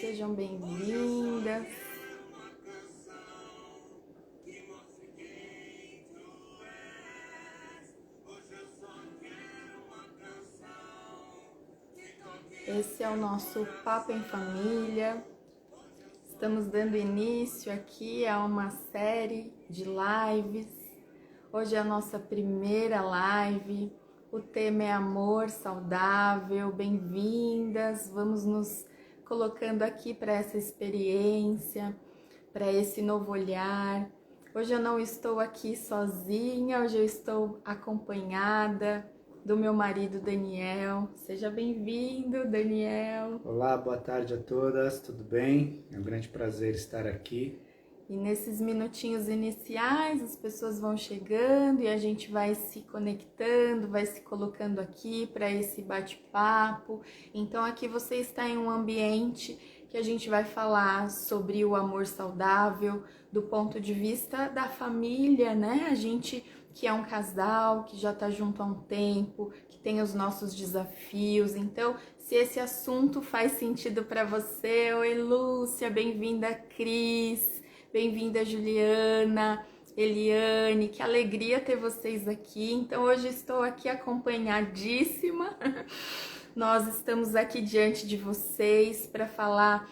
sejam bem-vindas. Esse é o nosso Papo em Família. Estamos dando início aqui a uma série de lives. Hoje é a nossa primeira live. O tema é amor saudável. Bem-vindas. Vamos nos colocando aqui para essa experiência, para esse novo olhar. Hoje eu não estou aqui sozinha, hoje eu estou acompanhada do meu marido Daniel. Seja bem-vindo, Daniel. Olá, boa tarde a todas, tudo bem? É um grande prazer estar aqui. E nesses minutinhos iniciais, as pessoas vão chegando e a gente vai se conectando, vai se colocando aqui para esse bate-papo. Então aqui você está em um ambiente que a gente vai falar sobre o amor saudável do ponto de vista da família, né? A gente que é um casal, que já está junto há um tempo, que tem os nossos desafios. Então, se esse assunto faz sentido para você, oi Lúcia, bem-vinda Cris, bem-vinda Juliana, Eliane, que alegria ter vocês aqui. Então, hoje estou aqui acompanhadíssima. Nós estamos aqui diante de vocês para falar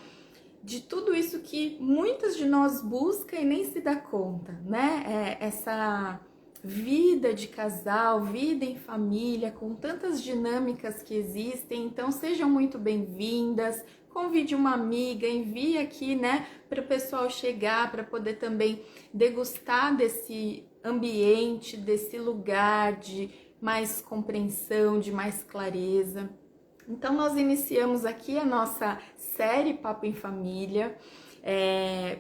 de tudo isso que muitas de nós buscam e nem se dá conta, né? Essa vida de casal, vida em família, com tantas dinâmicas que existem. Então sejam muito bem-vindas, convide uma amiga, envie aqui, né, para o pessoal chegar, para poder também degustar desse ambiente, desse lugar de mais compreensão, de mais clareza. Então nós iniciamos aqui a nossa série Papo em Família.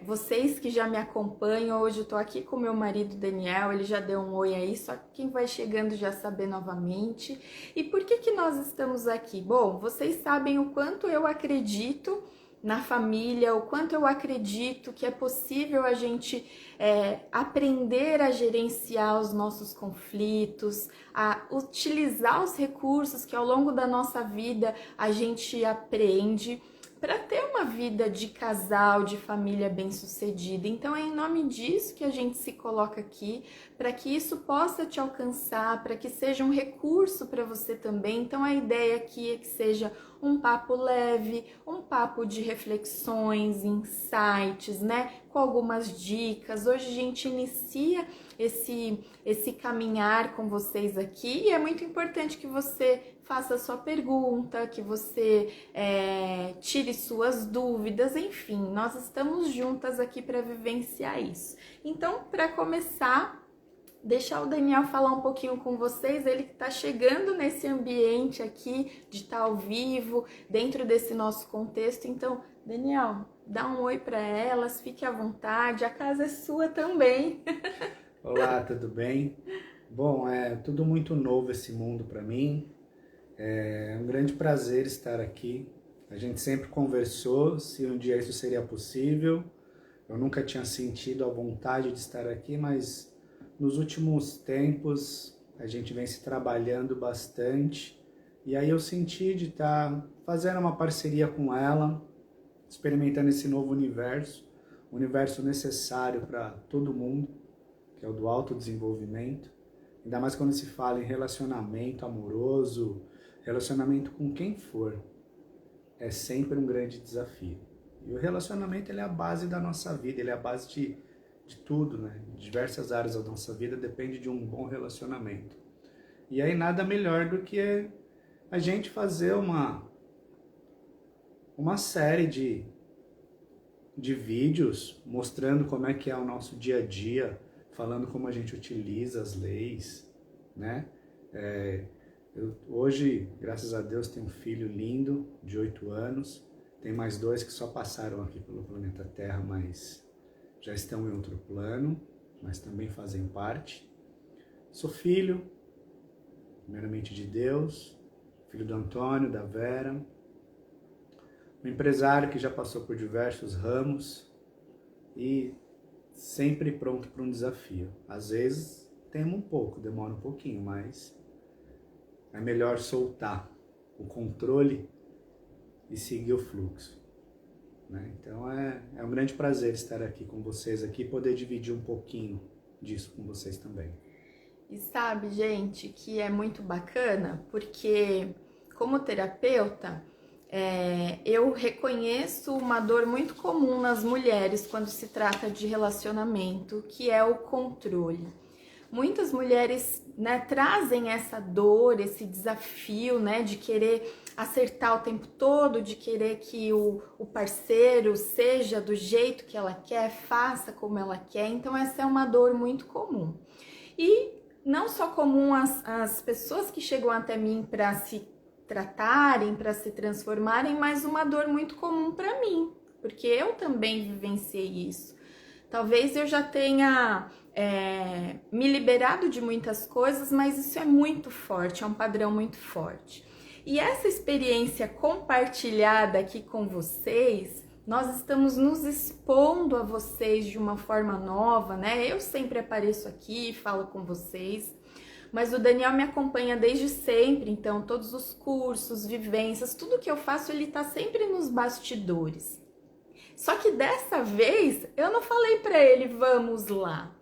Vocês que já me acompanham, hoje eu tô aqui com meu marido Daniel, ele já deu um oi aí, só que quem vai chegando já saber novamente. E por que nós estamos aqui? Bom, vocês sabem o quanto eu acredito na família, o quanto eu acredito que é possível a gente aprender a gerenciar os nossos conflitos, a utilizar os recursos que ao longo da nossa vida a gente aprende para ter uma vida de casal, de família bem-sucedida. Então é em nome disso que a gente se coloca aqui, para que isso possa te alcançar, para que seja um recurso para você também. Então a ideia aqui é que seja um papo leve, um papo de reflexões, insights, né? Com algumas dicas. Hoje a gente inicia esse caminhar com vocês aqui e é muito importante que você faça a sua pergunta, que você tire suas dúvidas, enfim, nós estamos juntas aqui para vivenciar isso. Então, para começar, deixar o Daniel falar um pouquinho com vocês, ele que está chegando nesse ambiente aqui de estar ao vivo, dentro desse nosso contexto. Então, Daniel, dá um oi para elas, fique à vontade, a casa é sua também. Olá, tudo bem? Bom, é tudo muito novo esse mundo para mim. É um grande prazer estar aqui. A gente sempre conversou se um dia isso seria possível. Eu nunca tinha sentido a vontade de estar aqui, mas nos últimos tempos a gente vem se trabalhando bastante. E aí eu senti de estar fazendo uma parceria com ela, experimentando esse novo universo, um universo necessário para todo mundo, que é o do autodesenvolvimento. Ainda mais quando se fala em relacionamento amoroso, relacionamento com quem for, é sempre um grande desafio. E o relacionamento ele é a base da nossa vida, ele é a base de tudo, né? De diversas áreas da nossa vida depende de um bom relacionamento. E aí nada melhor do que a gente fazer uma série de vídeos mostrando como é que é o nosso dia a dia, falando como a gente utiliza as leis, né? Hoje, graças a Deus, tenho um filho lindo, de 8 anos. Tem mais 2 que só passaram aqui pelo planeta Terra, mas já estão em outro plano, mas também fazem parte. Sou filho, primeiramente de Deus, filho do Antônio, da Vera. Um empresário que já passou por diversos ramos e sempre pronto para um desafio. Às vezes, temo um pouco, demora um pouquinho, mas é melhor soltar o controle e seguir o fluxo. né? Então é um grande prazer estar aqui com vocês aqui, poder dividir um pouquinho disso com vocês também. E sabe, gente, que é muito bacana, porque como terapeuta, eu reconheço uma dor muito comum nas mulheres quando se trata de relacionamento, que é o controle. Muitas mulheres, né, trazem essa dor, esse desafio, né, de querer acertar o tempo todo, de querer que o parceiro seja do jeito que ela quer, faça como ela quer. Então essa é uma dor muito comum. E não só comum as pessoas que chegam até mim para se tratarem, para se transformarem, mas uma dor muito comum para mim, porque eu também vivenciei isso. Talvez eu já tenha me liberado de muitas coisas, mas isso é muito forte, é um padrão muito forte. E essa experiência compartilhada aqui com vocês, nós estamos nos expondo a vocês de uma forma nova, né? Eu sempre apareço aqui, falo com vocês, mas o Daniel me acompanha desde sempre, então todos os cursos, vivências, tudo que eu faço, ele tá sempre nos bastidores. Só que dessa vez, eu não falei para ele, vamos lá.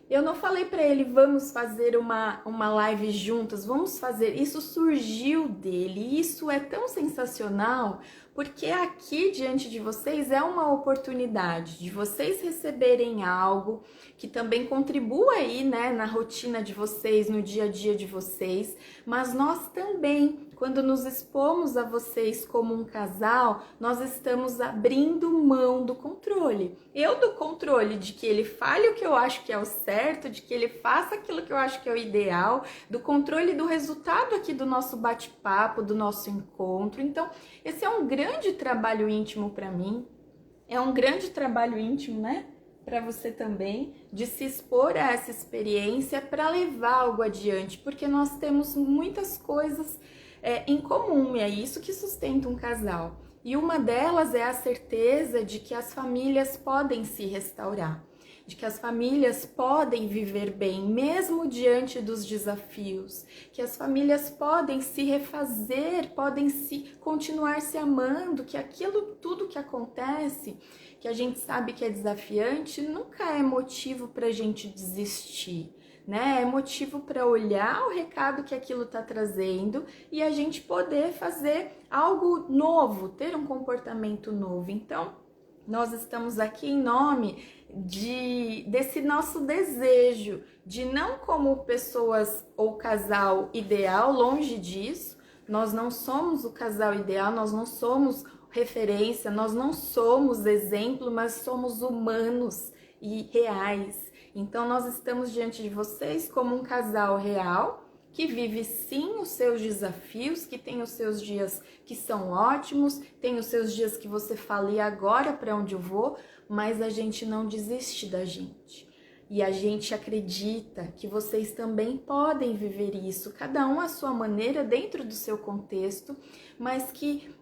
Eu não falei para ele, vamos fazer uma live juntas, vamos fazer. Isso surgiu dele e isso é tão sensacional, porque aqui diante de vocês é uma oportunidade de vocês receberem algo que também contribua aí, né, na rotina de vocês, no dia a dia de vocês, mas nós também, quando nos expomos a vocês como um casal, nós estamos abrindo mão do controle. Eu do controle de que ele fale o que eu acho que é o certo, de que ele faça aquilo que eu acho que é o ideal, do controle do resultado aqui do nosso bate-papo, do nosso encontro. Então, esse é um grande trabalho íntimo para mim, é um grande trabalho íntimo, né? Para você também, de se expor a essa experiência para levar algo adiante, porque nós temos muitas coisas em comum, e é isso que sustenta um casal. E uma delas é a certeza de que as famílias podem se restaurar, de que as famílias podem viver bem, mesmo diante dos desafios, que as famílias podem se refazer, podem continuar se amando, que aquilo tudo que acontece, que a gente sabe que é desafiante, nunca é motivo para a gente desistir, né? É motivo para olhar o recado que aquilo está trazendo e a gente poder fazer algo novo, ter um comportamento novo. Então, nós estamos aqui em nome desse nosso desejo de não como pessoas ou casal ideal, longe disso. Nós não somos o casal ideal, nós não somos referência, nós não somos exemplo, mas somos humanos e reais. Então nós estamos diante de vocês como um casal real, que vive sim os seus desafios, que tem os seus dias que são ótimos, tem os seus dias que você fala, e agora para onde eu vou? Mas a gente não desiste da gente. E a gente acredita que vocês também podem viver isso, cada um à sua maneira, dentro do seu contexto, mas que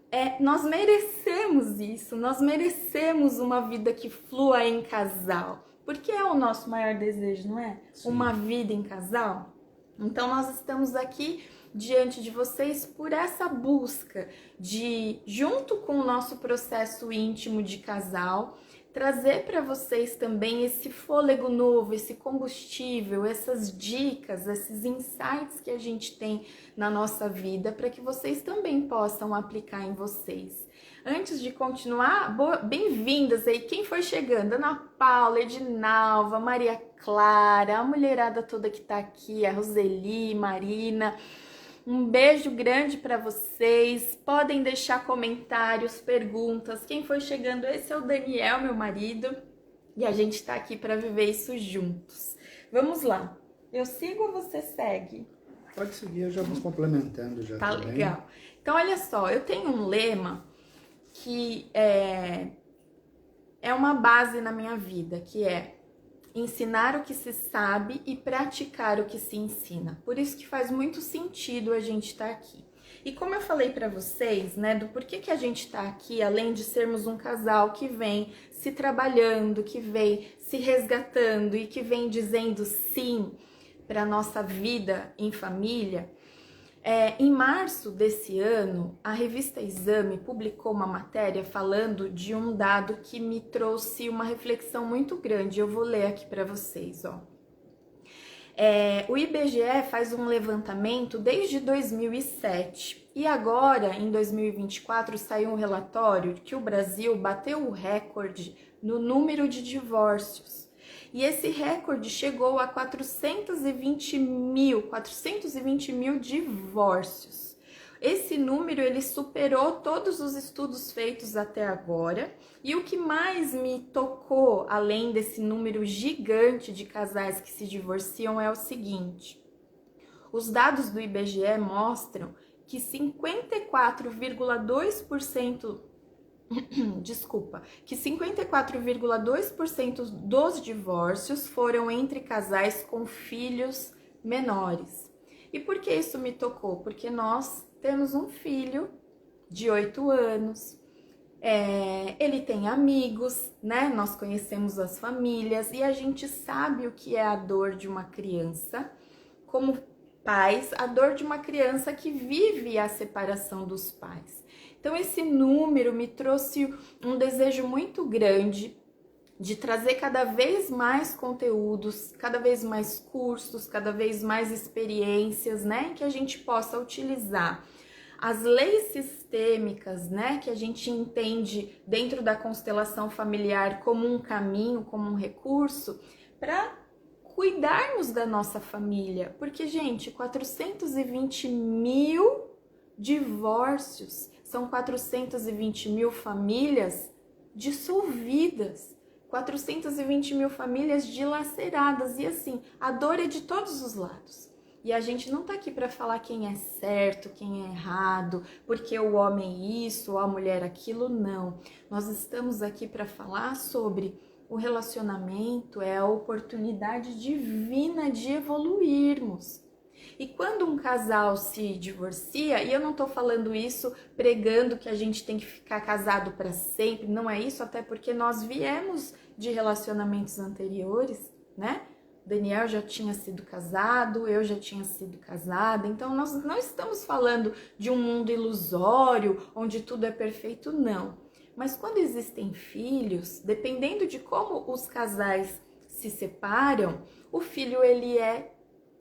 nós merecemos isso, nós merecemos uma vida que flua em casal, porque é o nosso maior desejo, não é? Sim. Uma vida em casal. Então nós estamos aqui diante de vocês por essa busca de, junto com o nosso processo íntimo de casal, trazer para vocês também esse fôlego novo, esse combustível, essas dicas, esses insights que a gente tem na nossa vida, para que vocês também possam aplicar em vocês. Antes de continuar, bem-vindas aí, quem foi chegando? Ana Paula, Edinalva, Maria Clara, a mulherada toda que tá aqui, a Roseli, Marina. Um beijo grande para vocês. Podem deixar comentários, perguntas. Quem foi chegando, esse é o Daniel, meu marido, e a gente tá aqui para viver isso juntos. Vamos lá. Eu sigo ou você segue? Pode seguir, eu já vou complementando já. Tá também. Legal. Então, olha só, eu tenho um lema que é uma base na minha vida, que é ensinar o que se sabe e praticar o que se ensina. Por isso que faz muito sentido a gente estar aqui. E como eu falei para vocês, né, do porquê que a gente está aqui, além de sermos um casal que vem se trabalhando, que vem se resgatando e que vem dizendo sim para nossa vida em família, Em março desse ano, a revista Exame publicou uma matéria falando de um dado que me trouxe uma reflexão muito grande. Eu vou ler aqui para vocês, ó. O IBGE faz um levantamento desde 2007 e agora, em 2024, saiu um relatório que o Brasil bateu o recorde no número de divórcios. E esse recorde chegou a 420 mil divórcios. Esse número ele superou todos os estudos feitos até agora. E o que mais me tocou, além desse número gigante de casais que se divorciam, é o seguinte: os dados do IBGE mostram que 54,2% que 54,2% dos divórcios foram entre casais com filhos menores. E por que isso me tocou? Porque nós temos um filho de 8 anos, ele tem amigos, né? Nós conhecemos as famílias e a gente sabe o que é a dor de uma criança, como pais, a dor de uma criança que vive a separação dos pais. Então esse número me trouxe um desejo muito grande de trazer cada vez mais conteúdos, cada vez mais cursos, cada vez mais experiências, né, que a gente possa utilizar as leis sistêmicas, né, que a gente entende dentro da constelação familiar como um caminho, como um recurso, para cuidarmos da nossa família. Porque, gente, 420 mil divórcios, são 420 mil famílias dissolvidas, 420 mil famílias dilaceradas. E assim, a dor é de todos os lados. E a gente não tá aqui para falar quem é certo, quem é errado, porque o homem isso ou a mulher aquilo, não. Nós estamos aqui para falar sobre o relacionamento, é a oportunidade divina de evoluirmos. E quando um casal se divorcia, e eu não tô falando isso pregando que a gente tem que ficar casado para sempre, não é isso, até porque nós viemos de relacionamentos anteriores, né? Daniel já tinha sido casado, eu já tinha sido casada, então nós não estamos falando de um mundo ilusório, onde tudo é perfeito, não. Mas quando existem filhos, dependendo de como os casais se separam, o filho ele é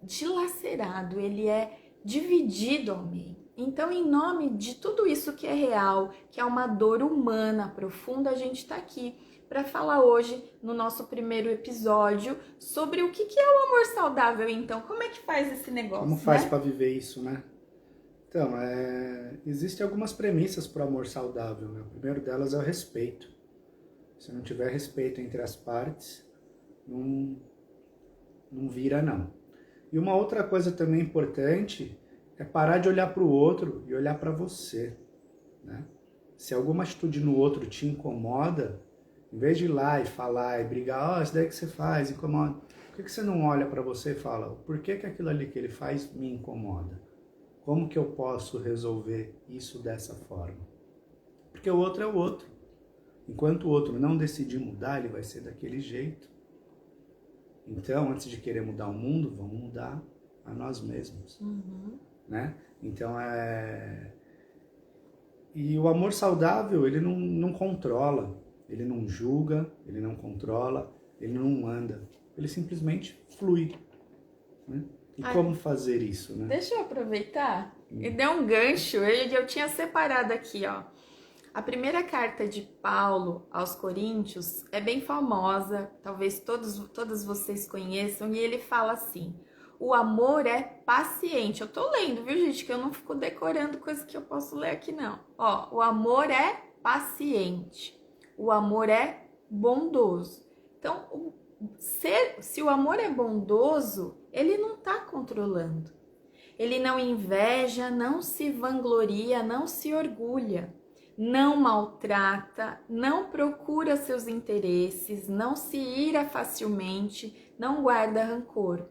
dilacerado, ele é dividido ao meio. Então, em nome de tudo isso que é real, que é uma dor humana profunda, a gente está aqui para falar hoje, no nosso primeiro episódio, sobre o que é o amor saudável, então. Como é que faz esse negócio? Como faz, né, para viver isso, né? Então, existem algumas premissas para o amor saudável, né? O primeiro delas é o respeito. Se não tiver respeito entre as partes, não vira, não. E uma outra coisa também importante é parar de olhar para o outro e olhar para você, né? Se alguma atitude no outro te incomoda, em vez de ir lá e falar e brigar, isso daí que você faz, incomoda. Por que você não olha para você e fala, por que aquilo ali que ele faz me incomoda? Como que eu posso resolver isso dessa forma? Porque o outro é o outro. Enquanto o outro não decidir mudar, ele vai ser daquele jeito. Então, antes de querer mudar o mundo, vamos mudar a nós mesmos. Né? Então, E o amor saudável, ele não controla, ele não julga, ele não controla, ele não manda. Ele simplesmente flui. Né? E como fazer isso, né? Deixa eu aproveitar e dar um gancho. Eu tinha separado aqui, ó. A primeira carta de Paulo aos Coríntios é bem famosa, talvez todas vocês conheçam, e ele fala assim: o amor é paciente. Eu tô lendo, viu, gente? Que eu não fico decorando coisa que eu posso ler aqui, não. Ó, o amor é paciente. O amor é bondoso. Então, se o amor é bondoso, ele não tá controlando. Ele não inveja, não se vangloria, não se orgulha. Não maltrata, não procura seus interesses, não se ira facilmente, não guarda rancor.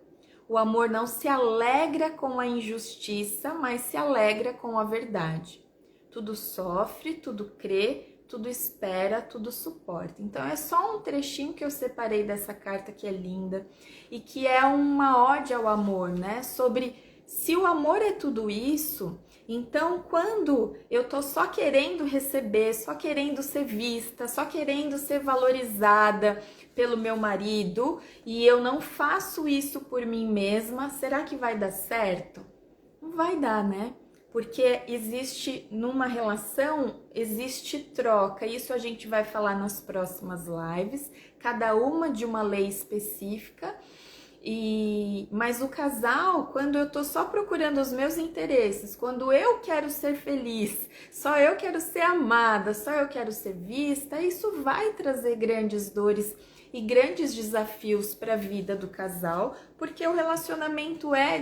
O amor não se alegra com a injustiça, mas se alegra com a verdade. Tudo sofre, tudo crê, tudo espera, tudo suporta. Então é só um trechinho que eu separei dessa carta que é linda e que é uma ode ao amor, né? Sobre Se o amor é tudo isso, então quando eu tô só querendo receber, só querendo ser vista, só querendo ser valorizada pelo meu marido e eu não faço isso por mim mesma, será que vai dar certo? Não vai dar, né? Porque existe numa relação, existe troca. Isso a gente vai falar nas próximas lives, cada uma de uma lei específica. Mas o casal, quando eu tô só procurando os meus interesses, quando eu quero ser feliz, só eu quero ser amada, só eu quero ser vista, isso vai trazer grandes dores e grandes desafios para a vida do casal, porque o relacionamento é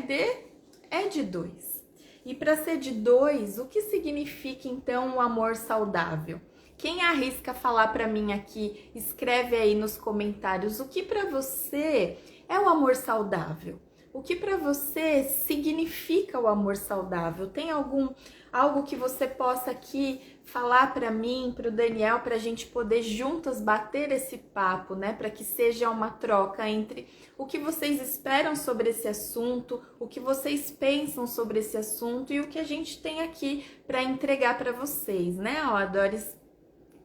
de dois. E para ser de dois, o que significa então um amor saudável? Quem arrisca falar para mim aqui, escreve aí nos comentários o que para você é o amor saudável. O que para você significa o amor saudável? Tem algo que você possa aqui falar para mim, para o Daniel, para a gente poder juntas bater esse papo, né? Para que seja uma troca entre o que vocês esperam sobre esse assunto, o que vocês pensam sobre esse assunto e o que a gente tem aqui para entregar para vocês, né? Ó, a Doris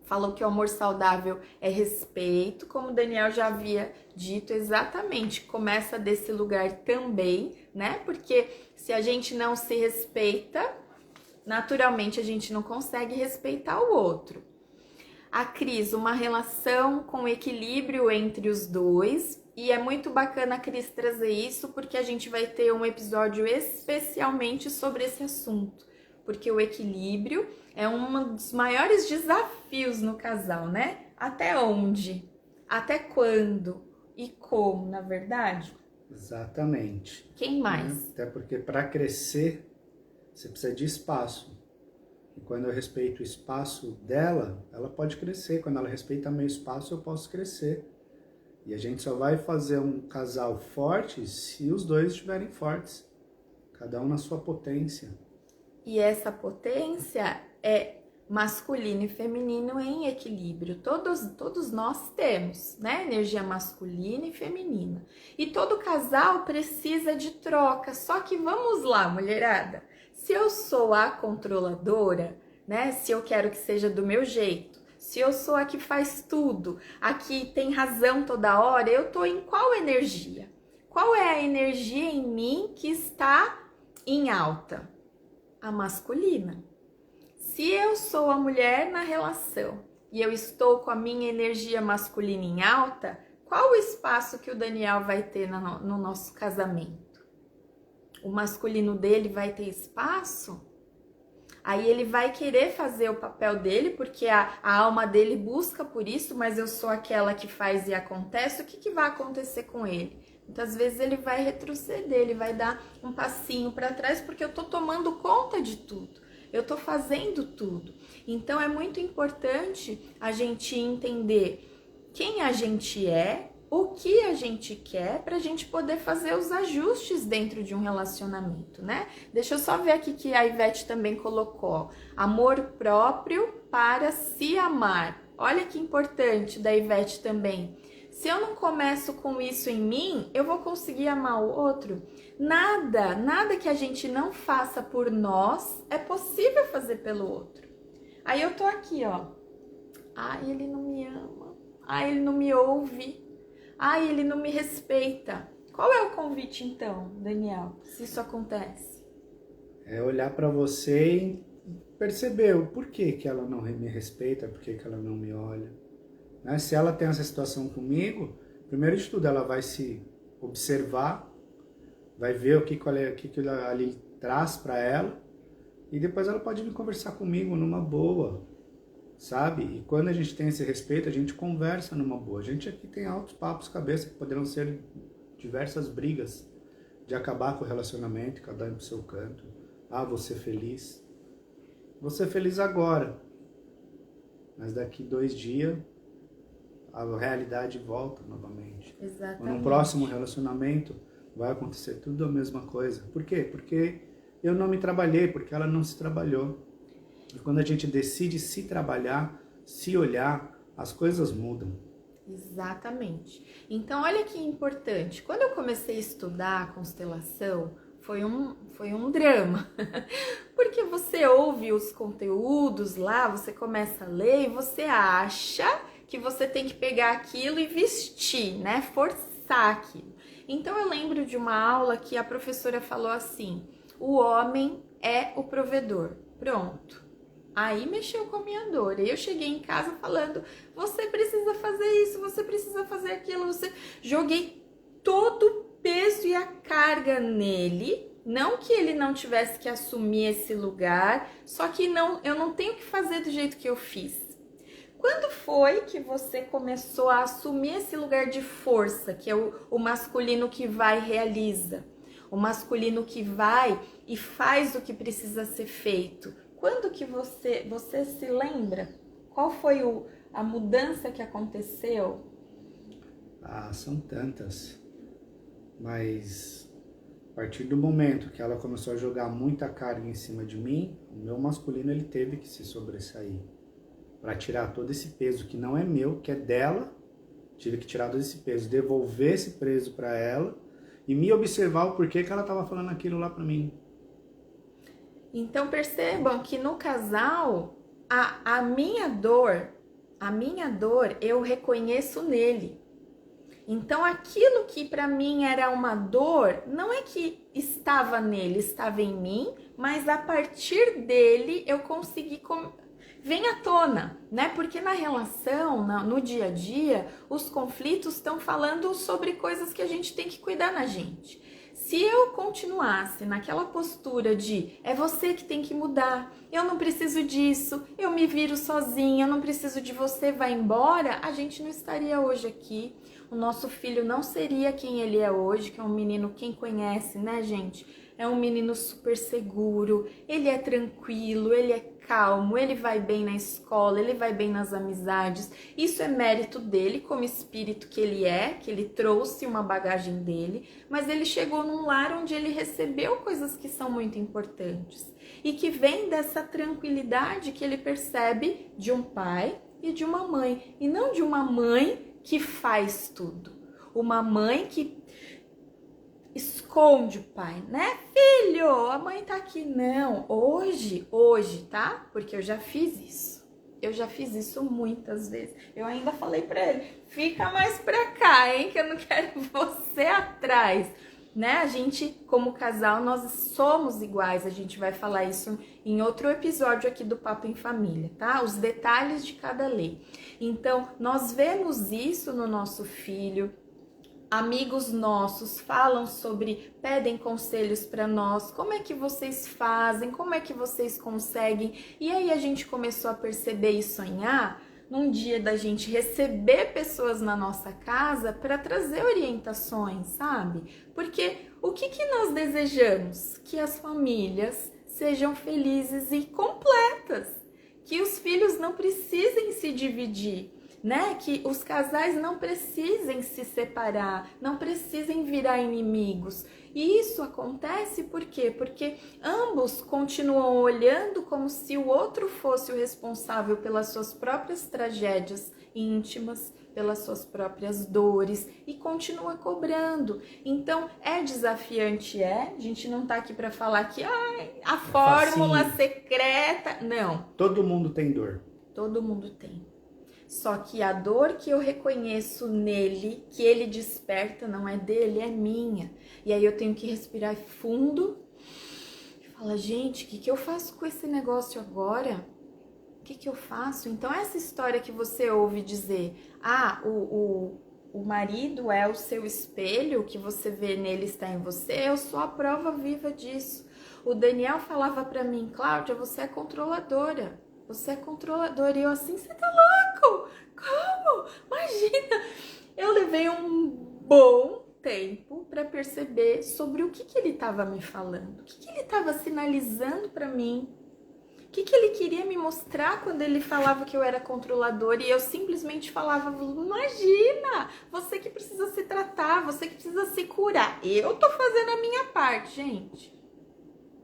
falou que o amor saudável é respeito, como o Daniel já havia dito, exatamente, começa desse lugar também, né? Porque se a gente não se respeita, naturalmente a gente não consegue respeitar o outro. A Cris, uma relação com equilíbrio entre os dois, e é muito bacana a Cris trazer isso, porque a gente vai ter um episódio especialmente sobre esse assunto, porque o equilíbrio é um dos maiores desafios no casal, né? Até onde? Até quando? E como, na verdade? Exatamente. Quem mais? Até porque para crescer, você precisa de espaço. E quando eu respeito o espaço dela, ela pode crescer. Quando ela respeita meu espaço, eu posso crescer. E a gente só vai fazer um casal forte se os dois estiverem fortes. Cada um na sua potência. E essa potência é masculino e feminino em equilíbrio. Todos nós temos, né? Energia masculina e feminina. E todo casal precisa de troca. Só que vamos lá, mulherada. Se eu sou a controladora, né? Se eu quero que seja do meu jeito, se eu sou a que faz tudo, a que tem razão toda hora, eu tô em qual energia? Qual é a energia em mim que está em alta? A masculina. Se eu sou a mulher na relação e eu estou com a minha energia masculina em alta, qual o espaço que o Daniel vai ter no nosso casamento? O masculino dele vai ter espaço? Aí ele vai querer fazer o papel dele, porque a alma dele busca por isso, mas eu sou aquela que faz e acontece. O que vai acontecer com ele? Muitas vezes ele vai retroceder, ele vai dar um passinho para trás, porque eu tô tomando conta de tudo, eu tô fazendo tudo. Então é muito importante a gente entender quem a gente é, o que a gente quer, pra gente poder fazer os ajustes dentro de um relacionamento, né? Deixa eu só ver aqui que a Ivete também colocou, amor próprio para se amar. Olha que importante da Ivete também. Se eu não começo com isso em mim, eu vou conseguir amar o outro? Nada que a gente não faça por nós é possível fazer pelo outro. Aí eu tô aqui, ó. Ai, ele não me ama. Ai, ele não me ouve. Ai, ele não me respeita. Qual é o convite então, Daniel, se isso acontece? É olhar para você e perceber o porquê que ela não me respeita, porquê que ela não me olha. Né? Se ela tem essa situação comigo, primeiro de tudo ela vai se observar, vai ver o que ela ali traz para ela, e depois ela pode vir conversar comigo numa boa, sabe? E quando a gente tem esse respeito, a gente conversa numa boa. A gente aqui tem altos papos cabeça que poderão ser diversas brigas de acabar com o relacionamento, cada um pro seu canto. Ah, vou ser feliz. Vou ser feliz agora, mas daqui 2 dias a realidade volta novamente. Exatamente. No próximo relacionamento vai acontecer tudo a mesma coisa. Por quê? Porque eu não me trabalhei, porque ela não se trabalhou. E quando a gente decide se trabalhar, se olhar, as coisas mudam. Exatamente. Então, olha que importante. Quando eu comecei a estudar a constelação, foi um drama. Porque você ouve os conteúdos lá, você começa a ler e você acha que você tem que pegar aquilo e vestir, né? Forçar aquilo. Então eu lembro de uma aula que a professora falou assim: o homem é o provedor. Pronto. Aí mexeu com a minha dor. E eu cheguei em casa falando: você precisa fazer isso, você precisa fazer aquilo. Joguei todo o peso e a carga nele. Não que ele não tivesse que assumir esse lugar, só que eu não tenho que fazer do jeito que eu fiz. Quando foi que você começou a assumir esse lugar de força, que é o masculino que vai e realiza? O masculino que vai e faz o que precisa ser feito? Quando que você se lembra? Qual foi a mudança que aconteceu? São tantas. Mas a partir do momento que ela começou a jogar muita carga em cima de mim, o meu masculino ele teve que se sobressair. Para tirar todo esse peso que não é meu, que é dela, tive que tirar todo esse peso, devolver esse peso para ela e me observar o porquê que ela estava falando aquilo lá para mim. Então percebam que no casal, a minha dor eu reconheço nele. Então aquilo que para mim era uma dor, não é que estava nele, estava em mim, mas a partir dele eu consegui vem à tona, né? Porque na relação, no dia a dia, os conflitos estão falando sobre coisas que a gente tem que cuidar na gente. Se eu continuasse naquela postura de é você que tem que mudar, eu não preciso disso, eu me viro sozinha, eu não preciso de você, vai embora, a gente não estaria hoje aqui. O nosso filho não seria quem ele é hoje, que é um menino, quem conhece, né, gente? É um menino super seguro, ele é tranquilo, ele é calmo, ele vai bem na escola, ele vai bem nas amizades. Isso é mérito dele, como espírito que ele é, que ele trouxe uma bagagem dele, mas ele chegou num lar onde ele recebeu coisas que são muito importantes e que vem dessa tranquilidade que ele percebe de um pai e de uma mãe, e não de uma mãe que faz tudo, uma mãe que esconde o pai, né? Filho, a mãe tá aqui. Não, hoje, tá? Porque eu já fiz isso. Eu já fiz isso muitas vezes. Eu ainda falei pra ele, fica mais pra cá, hein? Que eu não quero você atrás. Né? A gente, como casal, nós somos iguais. A gente vai falar isso em outro episódio aqui do Papo em Família, tá? Os detalhes de cada lei. Então, nós vemos isso no nosso filho. Amigos nossos falam sobre, pedem conselhos para nós, como é que vocês fazem, como é que vocês conseguem. E aí a gente começou a perceber e sonhar num dia da gente receber pessoas na nossa casa para trazer orientações, sabe? Porque o que nós desejamos? Que as famílias sejam felizes e completas, que os filhos não precisem se dividir, né? Que os casais não precisem se separar, não precisem virar inimigos. E isso acontece por quê? Porque ambos continuam olhando como se o outro fosse o responsável pelas suas próprias tragédias íntimas, pelas suas próprias dores e continua cobrando. Então é desafiante, a gente não tá aqui para falar que a fórmula secreta, não. Todo mundo tem dor. Todo mundo tem. Só que a dor que eu reconheço nele, que ele desperta, não é dele, é minha. E aí eu tenho que respirar fundo e falar, gente, o que eu faço com esse negócio agora? O que eu faço? Então essa história que você ouve dizer, o marido é o seu espelho, o que você vê nele está em você, eu sou a prova viva disso. O Daniel falava pra mim, Cláudia, você é controladora. Você é controladora. E eu assim, você tá louco? Como? Imagina! Eu levei um bom tempo para perceber sobre o que ele estava me falando. O que ele estava sinalizando para mim. O que ele queria me mostrar quando ele falava que eu era controladora. E eu simplesmente falava, imagina! Você que precisa se tratar, você que precisa se curar. Eu tô fazendo a minha parte, gente.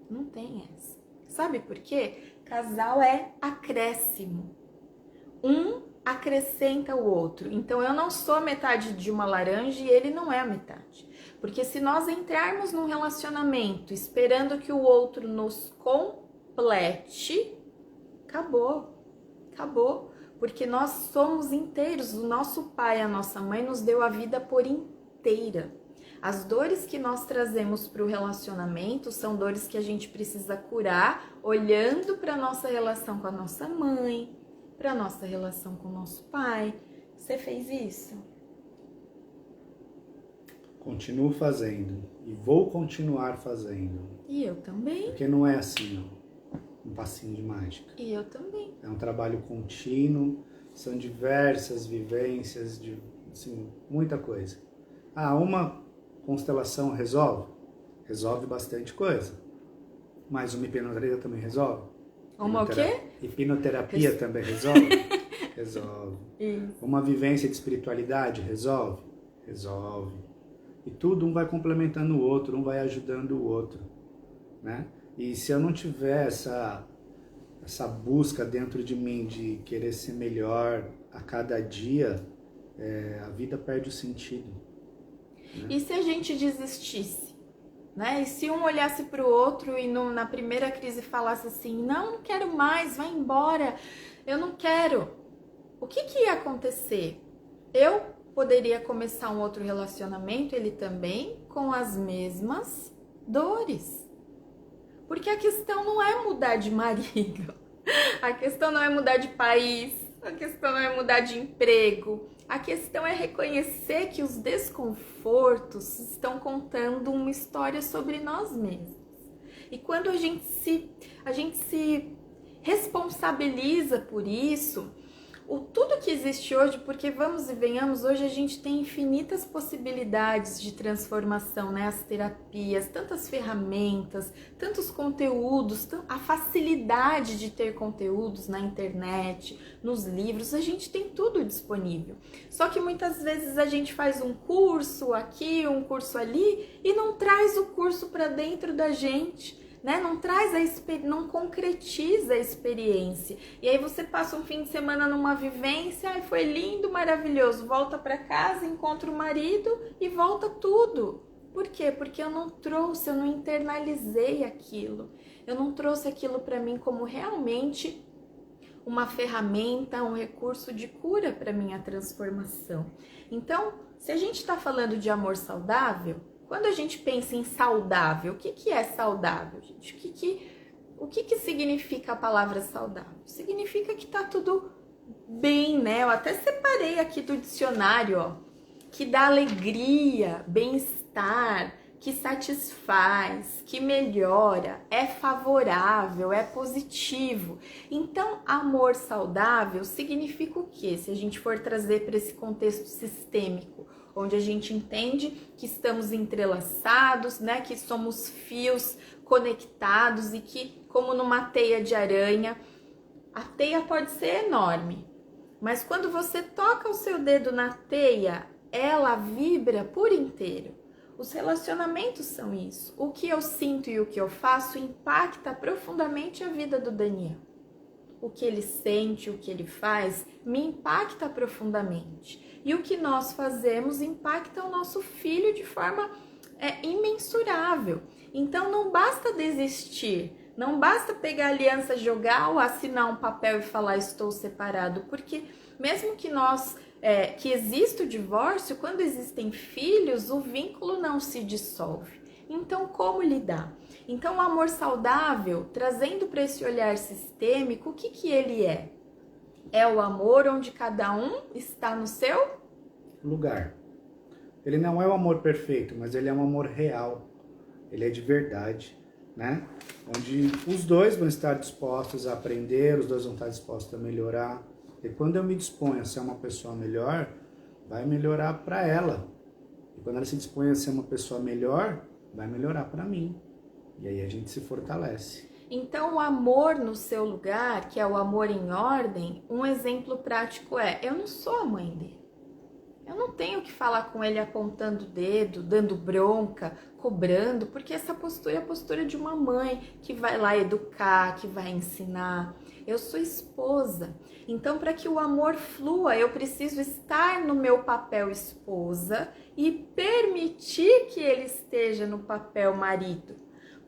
Não tem essa. Sabe por quê? Casal é acréscimo. Um acrescenta o outro. Então eu não sou metade de uma laranja e ele não é a metade. Porque se nós entrarmos num relacionamento esperando que o outro nos complete, acabou. Acabou. Porque nós somos inteiros. O nosso pai, a nossa mãe nos deu a vida por inteira. As dores que nós trazemos para o relacionamento são dores que a gente precisa curar olhando para a nossa relação com a nossa mãe, para a nossa relação com o nosso pai. Você fez isso? Continuo fazendo e vou continuar fazendo. E eu também. Porque não é assim, ó, um passinho de mágica. E eu também. É um trabalho contínuo, são diversas vivências, assim, muita coisa. Uma constelação resolve? Resolve bastante coisa. Mas uma hipnoterapia também resolve? Uma o quê? Hipnoterapia também resolve? Resolve. Isso. Uma vivência de espiritualidade resolve? Resolve. E tudo um vai complementando o outro, um vai ajudando o outro, né? E se eu não tiver essa busca dentro de mim de querer ser melhor a cada dia, a vida perde o sentido. Né? E se a gente desistisse? Né? E se um olhasse para o outro e na primeira crise falasse assim, não quero mais, vai embora, eu não quero. O que ia acontecer? Eu poderia começar um outro relacionamento, ele também, com as mesmas dores. Porque a questão não é mudar de marido, a questão não é mudar de país, a questão não é mudar de emprego, a questão é reconhecer que os desconfortos estão contando uma história sobre nós mesmos. E quando a gente se responsabiliza por isso, tudo que existe hoje, porque vamos e venhamos, hoje a gente tem infinitas possibilidades de transformação, né? As terapias, tantas ferramentas, tantos conteúdos, a facilidade de ter conteúdos na internet, nos livros, a gente tem tudo disponível. Só que muitas vezes a gente faz um curso aqui, um curso ali e não traz o curso para dentro da gente. Né? Não concretiza a experiência. E aí você passa um fim de semana numa vivência, foi lindo, maravilhoso, volta para casa, encontra o marido e volta tudo. Por quê? Porque eu não internalizei aquilo. Eu não trouxe aquilo para mim como realmente uma ferramenta, um recurso de cura para minha transformação. Então, se a gente está falando de amor saudável, quando a gente pensa em saudável, o que é saudável, gente? O que significa a palavra saudável? Significa que tá tudo bem, né? Eu até separei aqui do dicionário, ó, que dá alegria, bem-estar, que satisfaz, que melhora, é favorável, é positivo. Então, amor saudável significa o quê? Se a gente for trazer para esse contexto sistêmico, onde a gente entende que estamos entrelaçados, né, que somos fios conectados e que, como numa teia de aranha, a teia pode ser enorme, mas quando você toca o seu dedo na teia, ela vibra por inteiro. Os relacionamentos são isso. O que eu sinto e o que eu faço impacta profundamente a vida do Daniel. O que ele sente, o que ele faz, me impacta profundamente. E o que nós fazemos impacta o nosso filho de forma imensurável. Então não basta desistir, não basta pegar a aliança, jogar ou assinar um papel e falar estou separado, porque mesmo que que exista o divórcio, quando existem filhos, o vínculo não se dissolve. Então, como lidar? Então, o amor saudável, trazendo para esse olhar sistêmico, o que ele é? É o amor onde cada um está no seu lugar. Ele não é o amor perfeito, mas ele é um amor real. Ele é de verdade, né? Onde os dois vão estar dispostos a aprender, os dois vão estar dispostos a melhorar. E quando eu me disponho a ser uma pessoa melhor, vai melhorar para ela. E quando ela se dispõe a ser uma pessoa melhor, vai melhorar para mim. E aí a gente se fortalece. Então, o amor no seu lugar, que é o amor em ordem, um exemplo prático eu não sou a mãe dele. Eu não tenho que falar com ele apontando o dedo, dando bronca, cobrando, porque essa postura é a postura de uma mãe que vai lá educar, que vai ensinar. eu sou esposa. Então, para que o amor flua, eu preciso estar no meu papel esposa e permitir que ele esteja no papel marido.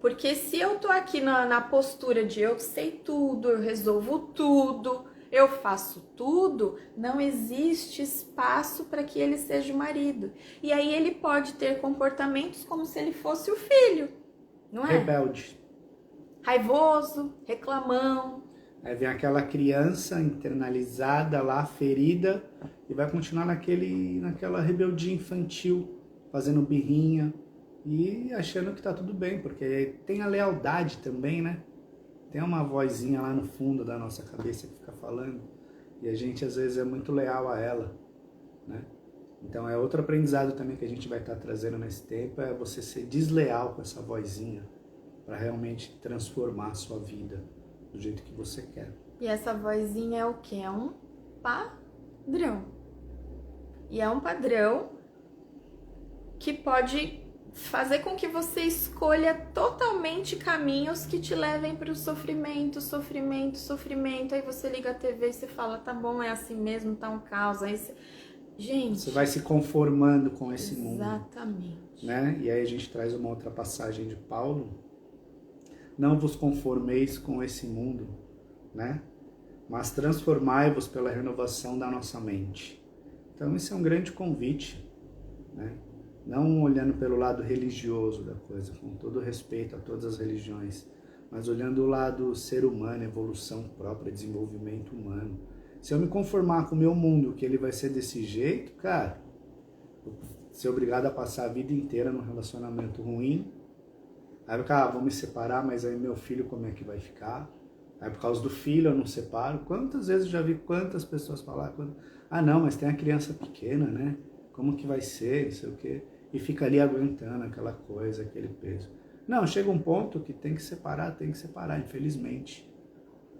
Porque se eu tô aqui na postura de eu sei tudo, eu resolvo tudo, eu faço tudo, não existe espaço para que ele seja o marido. E aí ele pode ter comportamentos como se ele fosse o filho, não é? Rebelde. Raivoso, reclamão. Aí vem aquela criança internalizada lá, ferida, e vai continuar naquela rebeldia infantil, fazendo birrinha e achando que tá tudo bem, porque tem a lealdade também, né? Tem uma vozinha lá no fundo da nossa cabeça que fica falando, e a gente às vezes é muito leal a ela, né? Então é outro aprendizado também que a gente vai estar trazendo nesse tempo, é você ser desleal com essa vozinha, para realmente transformar a sua vida do jeito que você quer. E essa vozinha é o quê? É um padrão. E é um padrão que pode fazer com que você escolha totalmente caminhos que te levem para o sofrimento, sofrimento, sofrimento. Aí você liga a TV e você fala, tá bom, é assim mesmo, tá um caos. Aí você... Gente... Você vai se conformando com esse mundo. Exatamente. Né? E aí a gente traz uma outra passagem de Paulo. Não vos conformeis com esse mundo, né? Mas transformai-vos pela renovação da nossa mente. Então esse é um grande convite, né? Não olhando pelo lado religioso da coisa, com todo respeito a todas as religiões, mas olhando o lado ser humano, evolução própria, desenvolvimento humano. Se eu me conformar com o meu mundo, que ele vai ser desse jeito, cara, eu vou ser obrigado a passar a vida inteira num relacionamento ruim. Aí, cara, vou me separar, mas aí meu filho como é que vai ficar? Aí por causa do filho eu não separo. Quantas vezes eu já vi quantas pessoas falar, ah não, mas tem a criança pequena, né? Como que vai ser, não sei o quê. E fica ali aguentando aquela coisa, aquele peso. Não, chega um ponto que tem que separar, infelizmente.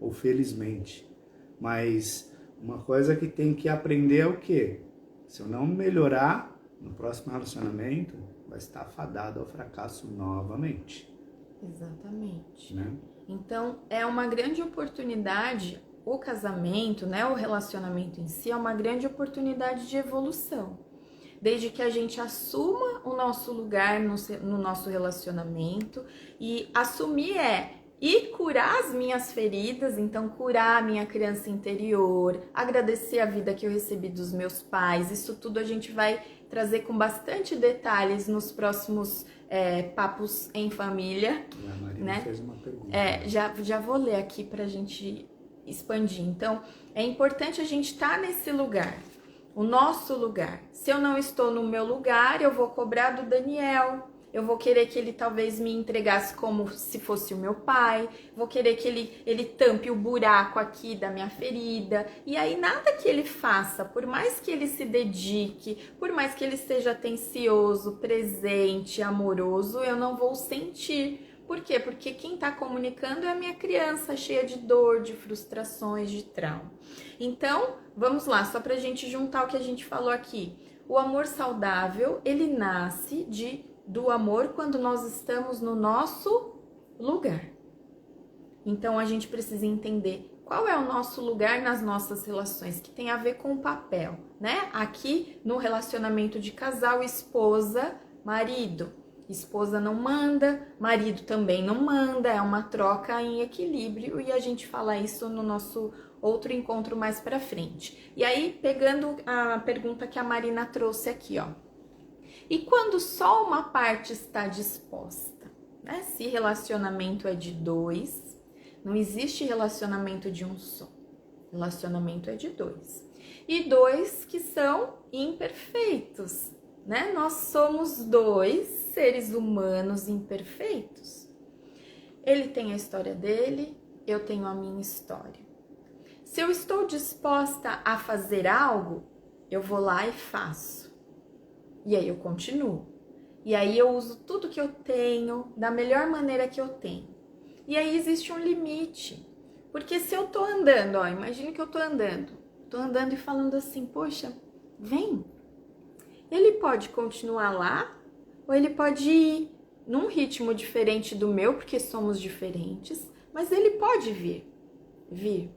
Ou felizmente. Mas uma coisa que tem que aprender é o quê? Se eu não melhorar no próximo relacionamento, vai estar fadado ao fracasso novamente. Exatamente. Né? Então, é uma grande oportunidade, o casamento, né, o relacionamento em si, é uma grande oportunidade de evolução. Desde que a gente assuma o nosso lugar no nosso relacionamento, e assumir e curar as minhas feridas, então curar a minha criança interior, agradecer a vida que eu recebi dos meus pais, isso tudo a gente vai trazer com bastante detalhes nos próximos papos em família. A Maria né? fez uma pergunta. Já vou ler aqui pra gente expandir. Então, é importante a gente estar nesse lugar, o nosso lugar. Se eu não estou no meu lugar, eu vou cobrar do Daniel, eu vou querer que ele talvez me entregasse como se fosse o meu pai, vou querer que ele tampe o buraco aqui da minha ferida, e aí nada que ele faça, por mais que ele se dedique, por mais que ele seja atencioso, presente, amoroso, eu não vou sentir. Por quê? Porque quem está comunicando é a minha criança, cheia de dor, de frustrações, de trauma. Então, vamos lá, só pra gente juntar o que a gente falou aqui. O amor saudável, ele nasce do amor quando nós estamos no nosso lugar. Então, a gente precisa entender qual é o nosso lugar nas nossas relações, que tem a ver com o papel, né? Aqui, no relacionamento de casal, esposa, marido. Esposa não manda, marido também não manda, é uma troca em equilíbrio, e a gente fala isso no nosso outro encontro mais pra frente. E aí, pegando a pergunta que a Marina trouxe aqui, ó. E quando só uma parte está disposta, né? Se relacionamento é de dois, não existe relacionamento de um só. Relacionamento é de dois. E dois que são imperfeitos, né? Nós somos dois seres humanos imperfeitos. Ele tem a história dele, eu tenho a minha história. Se eu estou disposta a fazer algo, eu vou lá e faço. E aí eu continuo. E aí eu uso tudo que eu tenho da melhor maneira que eu tenho. E aí existe um limite. Porque se eu tô andando, ó, imagine que eu tô andando e falando assim, poxa, vem. Ele pode continuar lá, ou ele pode ir num ritmo diferente do meu, porque somos diferentes, mas ele pode vir.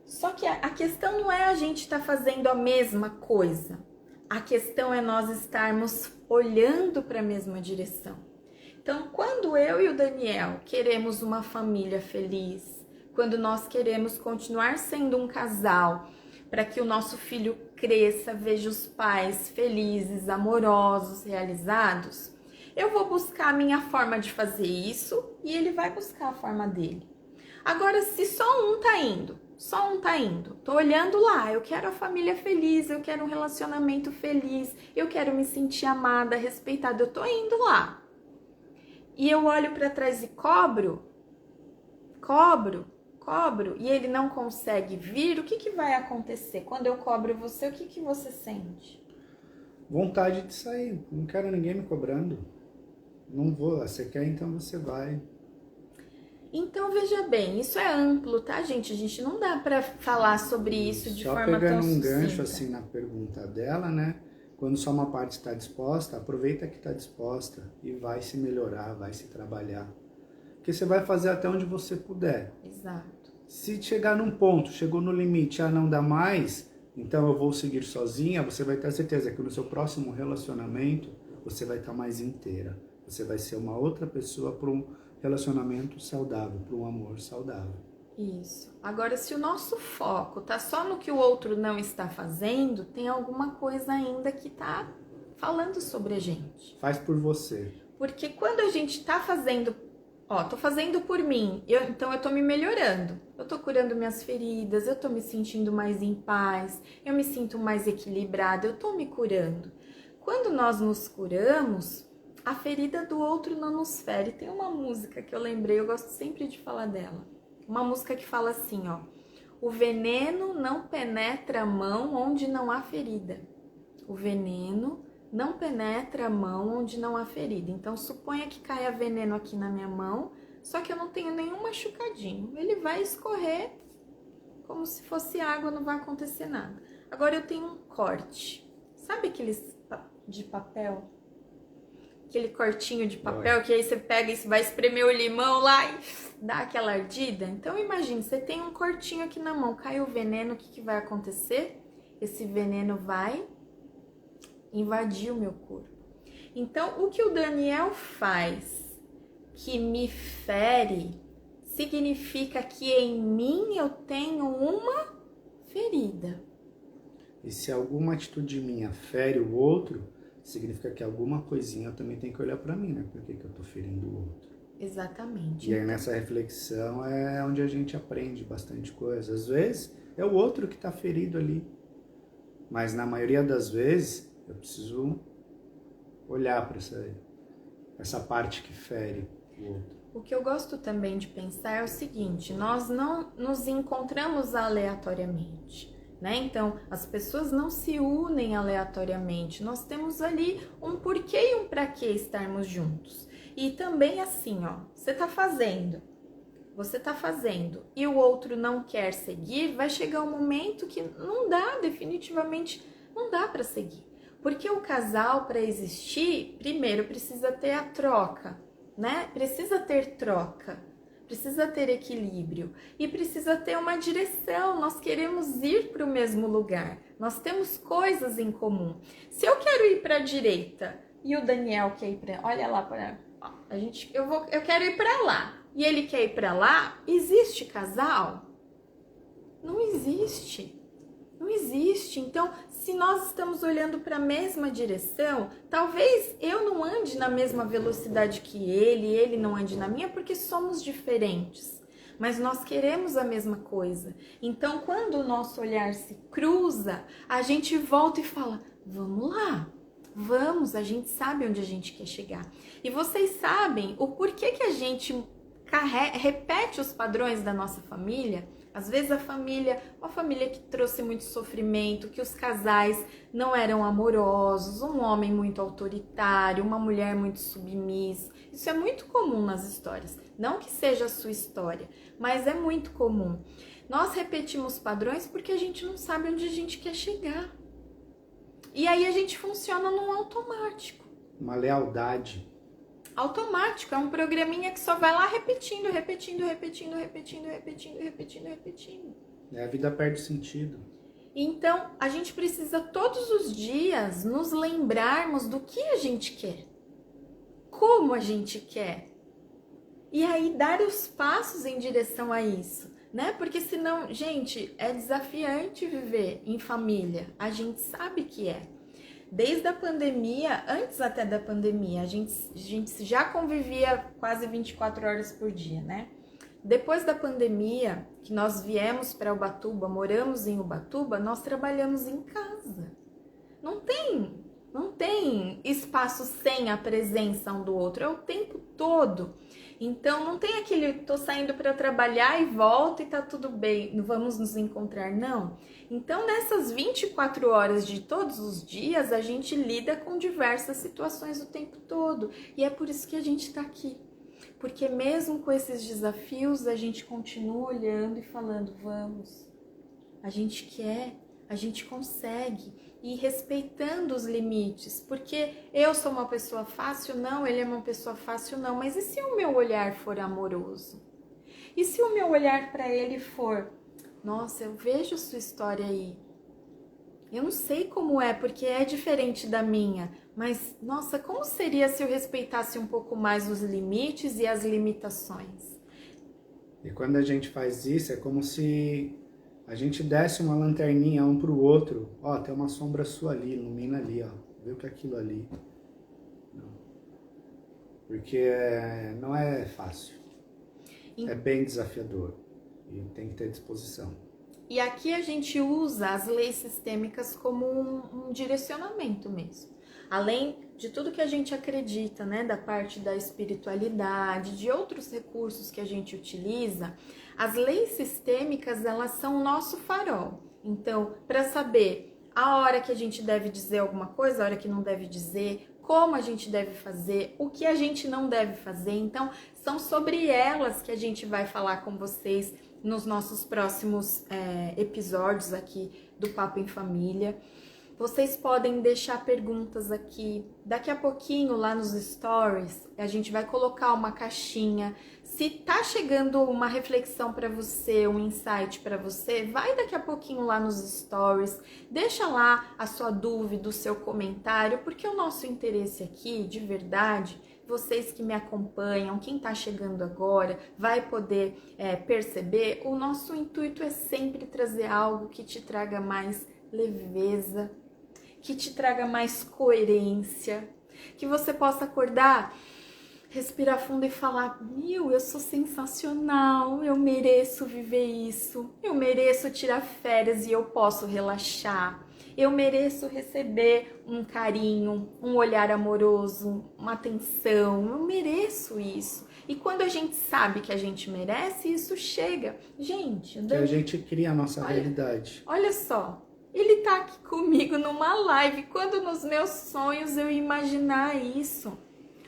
Só que a questão não é a gente estar fazendo a mesma coisa. A questão é nós estarmos olhando para a mesma direção. Então, quando eu e o Daniel queremos uma família feliz, quando nós queremos continuar sendo um casal, para que o nosso filho cresça, veja os pais felizes, amorosos, realizados, eu vou buscar a minha forma de fazer isso e ele vai buscar a forma dele. Agora, se só um tá indo, tô olhando lá, eu quero a família feliz, eu quero um relacionamento feliz, eu quero me sentir amada, respeitada, eu tô indo lá. E eu olho para trás e cobro, e ele não consegue vir, o que vai acontecer? Quando eu cobro você, o que você sente? Vontade de sair. Não quero ninguém me cobrando. Não vou. Você quer, então você vai. Então, veja bem, isso é amplo, tá, gente? A gente não dá para falar sobre isso de forma tão sucinta. Só pegando um gancho assim na pergunta dela, né? Quando só uma parte está disposta, aproveita que está disposta e vai se melhorar, vai se trabalhar. Porque você vai fazer até onde você puder. Exato. Se chegar num ponto, chegou no limite, não dá mais, então eu vou seguir sozinha, você vai ter certeza que no seu próximo relacionamento, você vai estar mais inteira. Você vai ser uma outra pessoa para um relacionamento saudável, para um amor saudável. Isso. Agora, se o nosso foco tá só no que o outro não está fazendo, tem alguma coisa ainda que tá falando sobre a gente. Faz por você. Porque quando a gente tá fazendo, tô fazendo por mim, então eu tô me melhorando. Eu tô curando minhas feridas, eu tô me sentindo mais em paz, eu me sinto mais equilibrada, eu tô me curando. Quando nós nos curamos, a ferida do outro não nos fere. Tem uma música que eu lembrei, eu gosto sempre de falar dela. Uma música que fala assim, o veneno não penetra a mão onde não há ferida. O veneno não penetra a mão onde não há ferida. Então, suponha que caia veneno aqui na minha mão, só que eu não tenho nenhum machucadinho. Ele vai escorrer como se fosse água, não vai acontecer nada. Agora, eu tenho um corte. Sabe aqueles de papel? Aquele cortinho de papel que aí você pega e você vai espremer o limão lá e dá aquela ardida. Então imagine, você tem um cortinho aqui na mão, cai o veneno, o que vai acontecer? Esse veneno vai invadir o meu corpo. Então o que o Daniel faz que me fere, significa que em mim eu tenho uma ferida. E se alguma atitude minha fere o outro, significa que alguma coisinha eu também tenho que olhar para mim, né? Por que eu tô ferindo o outro? Exatamente. E aí nessa reflexão é onde a gente aprende bastante coisa. Às vezes é o outro que tá ferido ali. Mas na maioria das vezes eu preciso olhar para essa parte que fere o outro. O que eu gosto também de pensar é o seguinte, nós não nos encontramos aleatoriamente. Né? Então, as pessoas não se unem aleatoriamente. Nós temos ali um porquê e um para que estarmos juntos. E também assim, você tá fazendo e o outro não quer seguir, vai chegar um momento que não dá, definitivamente não dá para seguir. Porque o casal, para existir, primeiro precisa ter a troca, né? Precisa ter troca. Precisa ter equilíbrio e precisa ter uma direção. Nós queremos ir para o mesmo lugar. Nós temos coisas em comum. Se eu quero ir para a direita e o Daniel quer ir para, olha lá para eu quero ir para lá e ele quer ir para lá, existe casal? Não existe. Não existe. Então, se nós estamos olhando para a mesma direção, talvez eu não ande na mesma velocidade que ele não ande na minha, porque somos diferentes. Mas nós queremos a mesma coisa. Então, quando o nosso olhar se cruza, a gente volta e fala, vamos lá, vamos, a gente sabe onde a gente quer chegar. E vocês sabem o porquê que a gente repete os padrões da nossa família? Às vezes uma família que trouxe muito sofrimento, que os casais não eram amorosos, um homem muito autoritário, uma mulher muito submissa. Isso é muito comum nas histórias. Não que seja a sua história, mas é muito comum. Nós repetimos padrões porque a gente não sabe onde a gente quer chegar. E aí a gente funciona num automático. Uma lealdade. Automático, é um programinha que só vai lá repetindo. A vida perde sentido. Então, a gente precisa todos os dias nos lembrarmos do que a gente quer, como a gente quer, e aí dar os passos em direção a isso, né? Porque senão, gente, é desafiante viver em família, a gente sabe que é. Desde a pandemia, antes até da pandemia, a gente já convivia quase 24 horas por dia, né? Depois da pandemia, que nós viemos para Ubatuba, moramos em Ubatuba, nós trabalhamos em casa. Não tem espaço sem a presença um do outro, é o tempo todo. Então não tem aquele, tô saindo para trabalhar e volto e tá tudo bem, vamos nos encontrar, não. Então nessas 24 horas de todos os dias, a gente lida com diversas situações o tempo todo. E é por isso que a gente tá aqui. Porque mesmo com esses desafios, a gente continua olhando e falando, vamos, a gente quer, a gente consegue, e respeitando os limites, porque eu sou uma pessoa fácil, não, ele é uma pessoa fácil, não, mas e se o meu olhar for amoroso? E se o meu olhar para ele for, nossa, eu vejo sua história aí, eu não sei como é, porque é diferente da minha, mas, nossa, como seria se eu respeitasse um pouco mais os limites e as limitações? E quando a gente faz isso, é como se a gente desse uma lanterninha um pro outro. Ó, tem uma sombra sua ali, ilumina ali, ó. Vê o que é aquilo ali. Não. Porque não é fácil. É bem desafiador. E tem que ter disposição. E aqui a gente usa as leis sistêmicas como um direcionamento mesmo. Além de tudo que a gente acredita, né, da parte da espiritualidade, de outros recursos que a gente utiliza, as leis sistêmicas, elas são o nosso farol. Então, para saber a hora que a gente deve dizer alguma coisa, a hora que não deve dizer, como a gente deve fazer, o que a gente não deve fazer. Então, são sobre elas que a gente vai falar com vocês nos nossos próximos episódios aqui do Papo em Família. Vocês podem deixar perguntas aqui. Daqui a pouquinho, lá nos stories, a gente vai colocar uma caixinha. Se tá chegando uma reflexão para você, um insight para você, vai daqui a pouquinho lá nos stories. Deixa lá a sua dúvida, o seu comentário, porque o nosso interesse aqui, de verdade, vocês que me acompanham, quem tá chegando agora, vai poder perceber, o nosso intuito é sempre trazer algo que te traga mais leveza, que te traga mais coerência, que você possa acordar, respirar fundo e falar, eu sou sensacional, eu mereço viver isso, eu mereço tirar férias e eu posso relaxar, eu mereço receber um carinho, um olhar amoroso, uma atenção, eu mereço isso. E quando a gente sabe que a gente merece, isso chega. Gente, Que a gente cria a nossa realidade. Olha só, ele tá aqui comigo numa live, quando nos meus sonhos eu imaginar isso.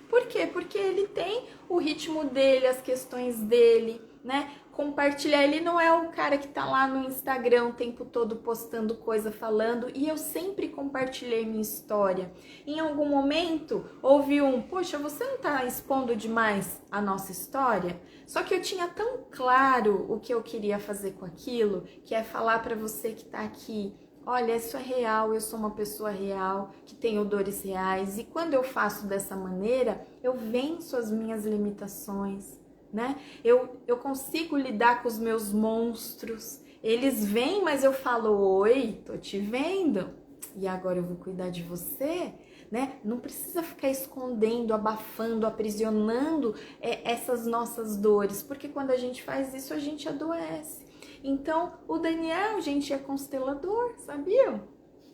Por quê? Porque ele tem o ritmo dele, as questões dele, né? Compartilhar, ele não é o cara que tá lá no Instagram o tempo todo postando coisa, falando, e eu sempre compartilhei minha história. Em algum momento, houve poxa, você não tá expondo demais a nossa história? Só que eu tinha tão claro o que eu queria fazer com aquilo, que é falar pra você que tá aqui, olha, isso é real, eu sou uma pessoa real, que tenho dores reais, e quando eu faço dessa maneira, eu venço as minhas limitações, né? Eu consigo lidar com os meus monstros, eles vêm, mas eu falo, oi, tô te vendo, e agora eu vou cuidar de você, né? Não precisa ficar escondendo, abafando, aprisionando essas nossas dores, porque quando a gente faz isso, a gente adoece. Então, o Daniel, gente, é constelador, sabiam?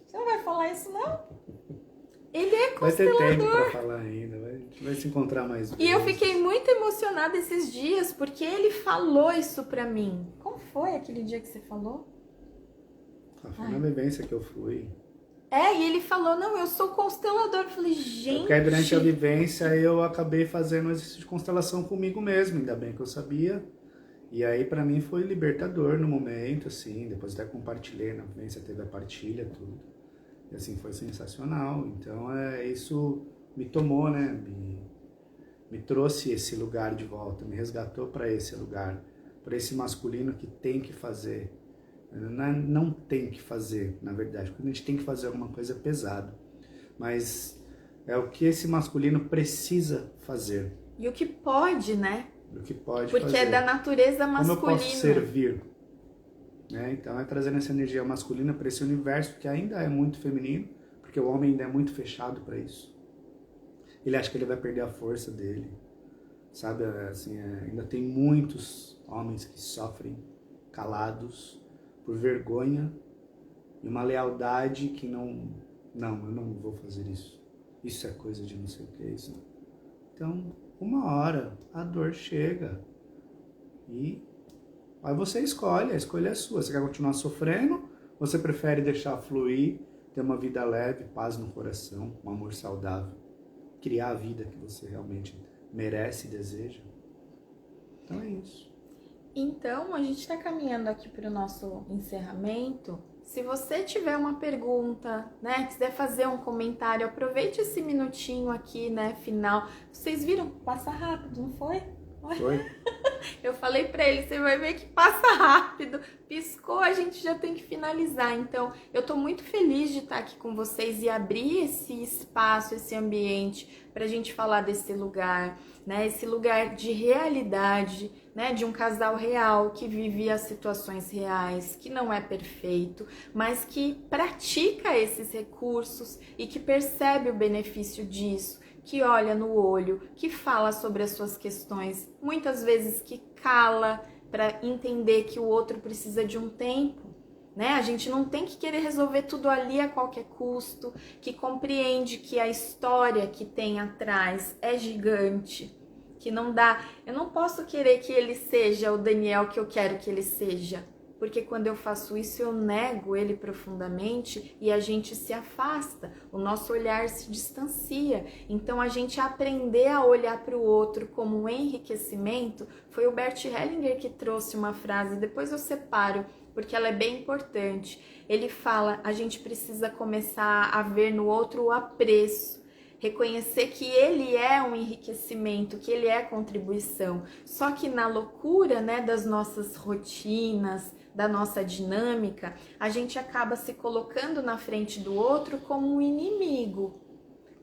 Você não vai falar isso, não? Ele é constelador. Vai ter tempo pra falar ainda, a gente vai se encontrar mais vezes. E eu fiquei muito emocionada esses dias, porque ele falou isso pra mim. Como foi aquele dia que você falou? Foi na vivência que eu fui. E ele falou, não, eu sou constelador. Eu falei, gente... Porque aí, durante a vivência eu acabei fazendo um exercício de constelação comigo mesmo, ainda bem que eu sabia. E aí pra mim foi libertador no momento, assim, depois até compartilhei na vivência, teve a partilha, tudo. E assim, foi sensacional. Então isso me tomou, né, me trouxe esse lugar de volta, me resgatou para esse lugar, para esse masculino que tem que fazer, Não tem que fazer, na verdade, porque a gente tem que fazer alguma coisa pesada. Mas é o que esse masculino precisa fazer. E o que pode, né? O que pode Porque fazer. é da natureza masculina. Como eu posso servir? Né? Então é trazendo essa energia masculina para esse universo que ainda é muito feminino, porque o homem ainda é muito fechado para isso. Ele acha que ele vai perder a força dele, sabe? Assim, ainda tem muitos homens que sofrem calados por vergonha e uma lealdade que não, eu não vou fazer isso. Isso é coisa de não sei o que é isso. Então, uma hora a dor chega e aí você escolhe, a escolha é sua. Você quer continuar sofrendo? Você prefere deixar fluir, ter uma vida leve, paz no coração, um amor saudável, criar a vida que você realmente merece e deseja? Então é isso. Então, a gente está caminhando aqui para o nosso encerramento. Se você tiver uma pergunta, né, quiser fazer um comentário, aproveite esse minutinho aqui, né, final. Vocês viram? Passa rápido, não foi? Foi? Eu falei pra ele, você vai ver que passa rápido. Piscou, a gente já tem que finalizar. Então, eu tô muito feliz de estar aqui com vocês e abrir esse espaço, esse ambiente pra gente falar desse lugar, né? Esse lugar de realidade, né? De um casal real que vive as situações reais, que não é perfeito, mas que pratica esses recursos e que percebe o benefício disso, que olha no olho, que fala sobre as suas questões, muitas vezes que cala para entender que o outro precisa de um tempo, né? A gente não tem que querer resolver tudo ali a qualquer custo, que compreende que a história que tem atrás é gigante, que não dá, eu não posso querer que ele seja o Daniel que eu quero que ele seja, porque quando eu faço isso eu nego ele profundamente e a gente se afasta, o nosso olhar se distancia. Então a gente aprender a olhar para o outro como um enriquecimento, foi o Bert Hellinger que trouxe uma frase, depois eu separo, porque ela é bem importante. Ele fala, a gente precisa começar a ver no outro o apreço, reconhecer que ele é um enriquecimento, que ele é contribuição. Só que na loucura, né, das nossas rotinas, da nossa dinâmica, a gente acaba se colocando na frente do outro como um inimigo,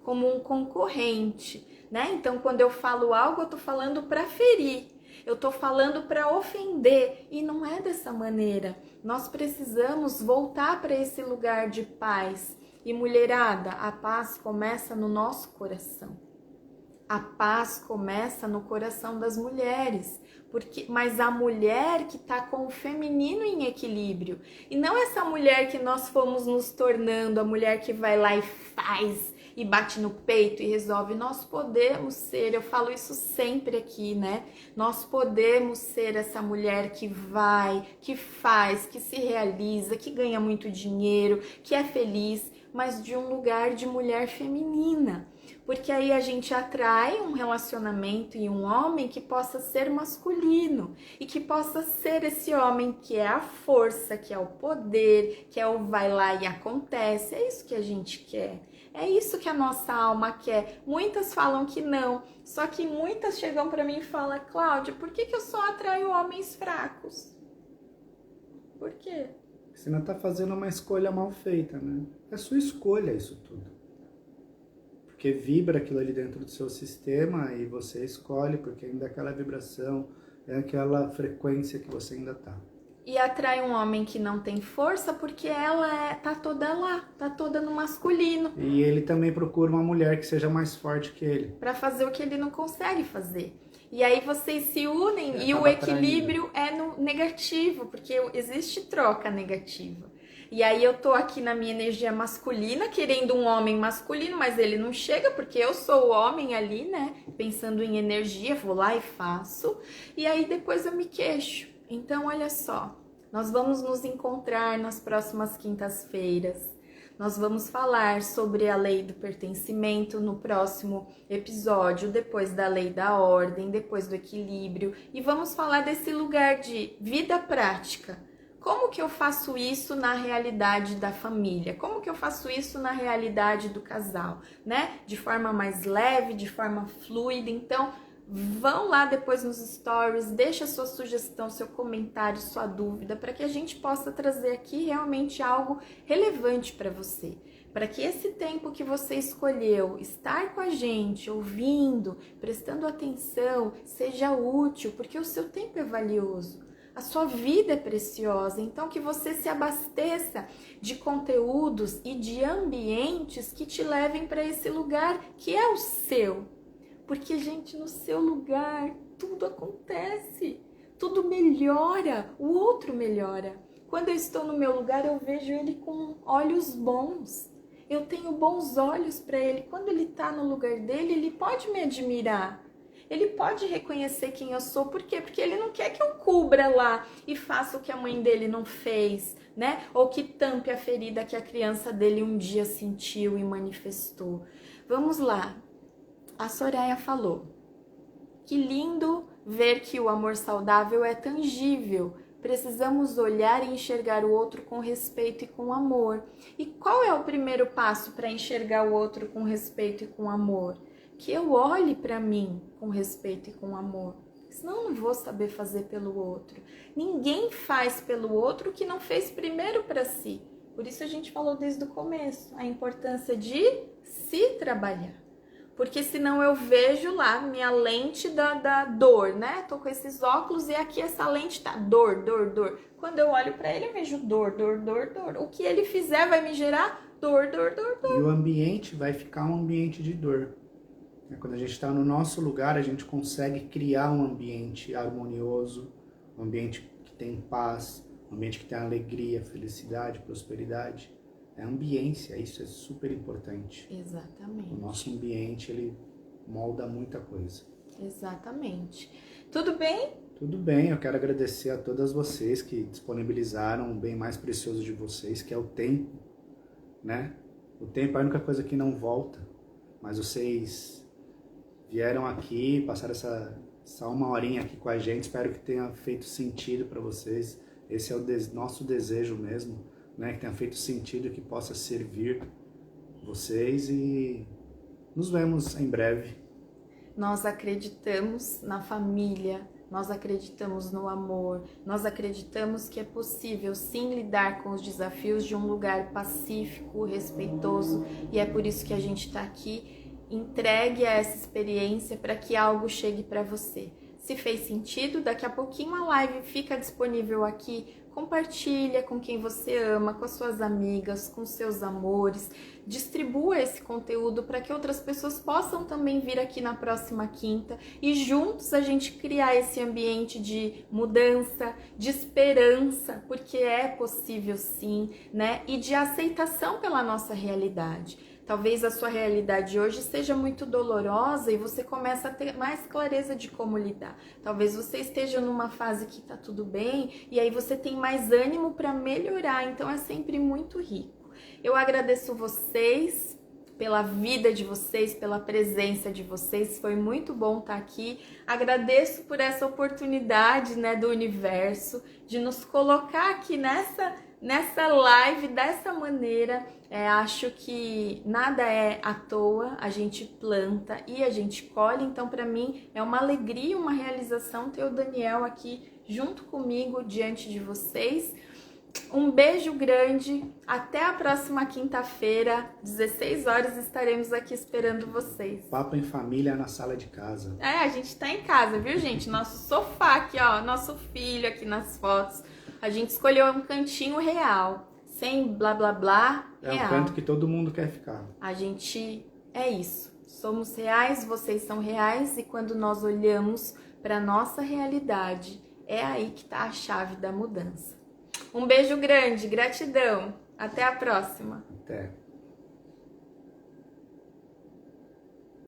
como um concorrente, né? Então, quando eu falo algo, eu tô falando para ferir, eu tô falando para ofender, e não é dessa maneira. Nós precisamos voltar para esse lugar de paz. E mulherada, a paz começa no nosso coração. A paz começa no coração das mulheres, mas a mulher que está com o feminino em equilíbrio, e não essa mulher que nós fomos nos tornando, a mulher que vai lá e faz, e bate no peito e resolve. Nós podemos ser, eu falo isso sempre aqui, né? Nós podemos ser essa mulher que vai, que faz, que se realiza, que ganha muito dinheiro, que é feliz, mas de um lugar de mulher feminina. Porque aí a gente atrai um relacionamento e um homem que possa ser masculino e que possa ser esse homem que é a força, que é o poder, que é o vai lá e acontece. É isso que a gente quer. É isso que a nossa alma quer. Muitas falam que não, só que muitas chegam para mim e falam, Cláudia, por que eu só atraio homens fracos? Por quê? Você não está fazendo uma escolha mal feita, né? É sua escolha isso tudo. Porque vibra aquilo ali dentro do seu sistema e você escolhe, porque ainda é aquela vibração, é aquela frequência que você ainda está. E atrai um homem que não tem força porque ela tá toda lá, tá toda no masculino. E ele também procura uma mulher que seja mais forte que ele. Para fazer o que ele não consegue fazer. E aí vocês se unem e o equilíbrio é no negativo, porque existe troca negativa. E aí eu tô aqui na minha energia masculina, querendo um homem masculino, mas ele não chega porque eu sou o homem ali, né? Pensando em energia, vou lá e faço. E aí depois eu me queixo. Então, olha só, nós vamos nos encontrar nas próximas quintas-feiras. Nós vamos falar sobre a lei do pertencimento no próximo episódio, depois da lei da ordem, depois do equilíbrio. E vamos falar desse lugar de vida prática. Como que eu faço isso na realidade da família? Como que eu faço isso na realidade do casal, né? De forma mais leve, de forma fluida. Então, vão lá depois nos stories, deixa sua sugestão, seu comentário, sua dúvida, para que a gente possa trazer aqui realmente algo relevante para você. Para que esse tempo que você escolheu estar com a gente, ouvindo, prestando atenção, seja útil, porque o seu tempo é valioso. A sua vida é preciosa, então que você se abasteça de conteúdos e de ambientes que te levem para esse lugar que é o seu. Porque, gente, no seu lugar tudo acontece, tudo melhora, o outro melhora. Quando eu estou no meu lugar, eu vejo ele com olhos bons. Eu tenho bons olhos para ele. Quando ele está no lugar dele, ele pode me admirar. Ele pode reconhecer quem eu sou. Por quê? Porque ele não quer que eu cubra lá e faça o que a mãe dele não fez, né? Ou que tampe a ferida que a criança dele um dia sentiu e manifestou. Vamos lá. A Soraya falou: que lindo ver que o amor saudável é tangível. Precisamos olhar e enxergar o outro com respeito e com amor. E qual é o primeiro passo para enxergar o outro com respeito e com amor? Que eu olhe para mim com respeito e com amor. Senão eu não vou saber fazer pelo outro. Ninguém faz pelo outro o que não fez primeiro para si. Por isso a gente falou desde o começo a importância de se trabalhar. Porque senão eu vejo lá minha lente da dor, né? Tô com esses óculos e aqui essa lente tá dor, dor, dor. Quando eu olho pra ele, eu vejo dor, dor, dor, dor. O que ele fizer vai me gerar dor, dor, dor, dor. E o ambiente vai ficar um ambiente de dor. Quando a gente está no nosso lugar, a gente consegue criar um ambiente harmonioso, um ambiente que tem paz, um ambiente que tem alegria, felicidade, prosperidade. É ambiência, isso é super importante. Exatamente. O nosso ambiente, ele molda muita coisa. Exatamente. Tudo bem? Tudo bem, eu quero agradecer a todas vocês que disponibilizaram o bem mais precioso de vocês, que é o tempo, né? O tempo é a única coisa que não volta, mas vocês vieram aqui, passaram essa uma horinha aqui com a gente, espero que tenha feito sentido para vocês. Esse é o nosso desejo mesmo, né? Que tenha feito sentido, que possa servir vocês e nos vemos em breve. Nós acreditamos na família, nós acreditamos no amor, nós acreditamos que é possível sim lidar com os desafios de um lugar pacífico, respeitoso, e é por isso que a gente está aqui, entregue a essa experiência para que algo chegue para você. Se fez sentido, daqui a pouquinho a live fica disponível aqui. Compartilha com quem você ama, com as suas amigas, com seus amores. Distribua esse conteúdo para que outras pessoas possam também vir aqui na próxima quinta e juntos a gente criar esse ambiente de mudança, de esperança, porque é possível sim, né? E de aceitação pela nossa realidade. Talvez a sua realidade hoje seja muito dolorosa e você começa a ter mais clareza de como lidar. Talvez você esteja numa fase que tá tudo bem e aí você tem mais ânimo para melhorar, então é sempre muito rico. Eu agradeço vocês pela vida de vocês, pela presença de vocês, foi muito bom estar aqui. Agradeço por essa oportunidade, né, do universo de nos colocar aqui nessa live dessa maneira. Acho que nada é à toa, a gente planta e a gente colhe, então para mim é uma alegria, uma realização ter o Daniel aqui junto comigo diante de vocês. Um beijo grande, até a próxima quinta-feira, 16 horas, estaremos aqui esperando vocês. Papo em família na sala de casa. A gente tá em casa, viu, gente? Nosso sofá aqui, ó, nosso filho aqui nas fotos. A gente escolheu um cantinho real, sem blá blá blá, real. É um canto que todo mundo quer ficar. A gente é isso. Somos reais, vocês são reais, e quando nós olhamos para nossa realidade, é aí que tá a chave da mudança. Um beijo grande, gratidão. Até a próxima. Até.